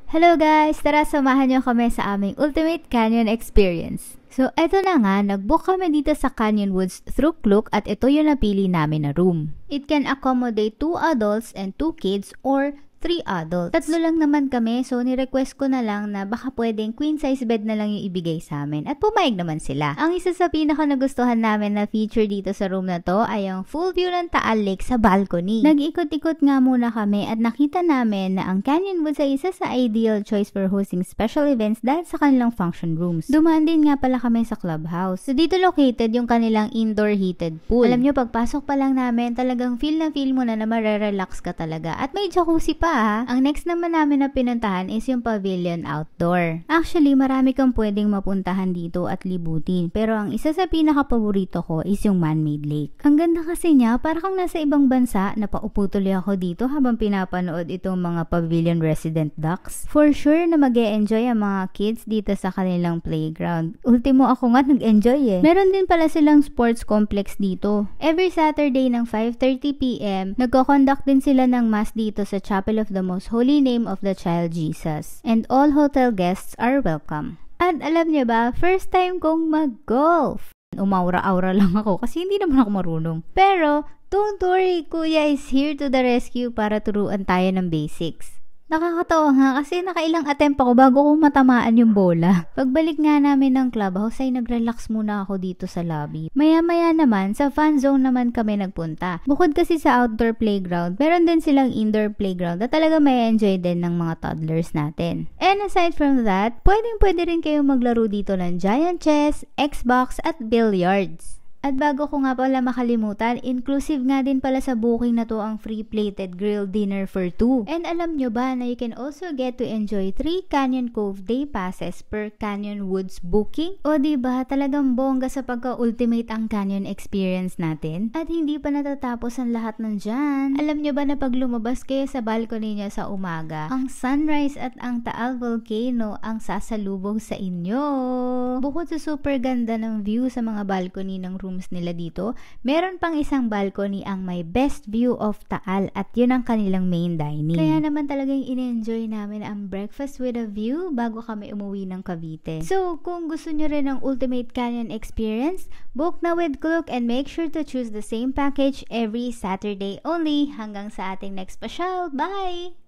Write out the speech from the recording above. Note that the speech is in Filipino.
Hello guys! Tara samahan niyo kami sa aming Ultimate Canyon Experience. So, eto na nga, nag-book kami dito sa Canyon Woods through Klook at ito yung napili namin na room. It can accommodate 2 adults and 2 kids or 3 adults. Tatlo lang naman kami, so ni-request ko na lang na baka pwedeng queen size bed na lang yung ibigay sa amin. At pumayag naman sila. Ang isa sa pinaka nagustuhan namin na feature dito sa room na to ay ang full view ng Taal Lake sa balcony. Nag-ikot-ikot nga muna kami at nakita namin na ang Canyon Woods ay isa sa ideal choice for hosting special events dahil sa kanilang function rooms. Dumaan din nga pala kami sa clubhouse. So dito located yung kanilang indoor heated pool. Alam nyo, pagpasok pa lang namin, talagang feel mo na marerelax ka talaga. At may jacuzzi pa. Ang next naman namin na pinuntahan is yung pavilion outdoor. Actually, marami kang pwedeng mapuntahan dito at libutin. Pero ang isa sa pinaka-paborito ko is yung man-made lake. Ang ganda kasi niya, para kang nasa ibang bansa, napaupo tuloy ako dito habang pinapanood itong mga pavilion resident ducks. For sure na mag-e-enjoy ang mga kids dito sa kanilang playground. Ultimo ako nga nag-enjoy eh. Meron din pala silang sports complex dito. Every Saturday ng 5:30 PM, nagko-conduct din sila ng mass dito sa Chapel of the Most Holy Name of the Child Jesus. And all hotel guests are welcome. At alam niyo ba, first time kong mag-golf. Umaura-aura lang ako kasi hindi naman ako marunong. Pero, don't worry, Kuya is here to the rescue para turuan tayo ng basics. Nakakatawa nga kasi nakailang attempt ako bago ko matamaan yung bola. Pagbalik nga namin ng clubhouse ay nag-relax muna ako dito sa lobby. Maya-maya naman, sa fun zone naman kami nagpunta. Bukod kasi sa outdoor playground, meron din silang indoor playground na talaga may enjoy din ng mga toddlers natin. And aside from that, pwede rin kayo maglaro dito ng giant chess, Xbox at billiards. At bago ko nga pala makalimutan, inclusive nga din pala sa booking na to ang free plated grilled dinner for 2. And alam nyo ba na you can also get to enjoy 3 Canyon Cove day passes per Canyon Woods booking? O diba, talagang bongga sa pagka-ultimate ang Canyon experience natin? At hindi pa natatapos ang lahat ng dyan. Alam nyo ba na pag lumabas kayo sa balcony nyo sa umaga, ang sunrise at ang Taal Volcano ang sasalubong sa inyo. Bukod sa super ganda ng view sa mga balcony ng room nila dito, meron pang isang balcony ang may best view of Taal at yun ang kanilang main dining. Kaya naman talagang in-enjoy namin ang breakfast with a view bago kami umuwi ng Cavite. So, kung gusto nyo rin ng Ultimate Canyon Experience, book na with Klook and make sure to choose the same package every Saturday only hanggang sa ating next pasyal. Bye!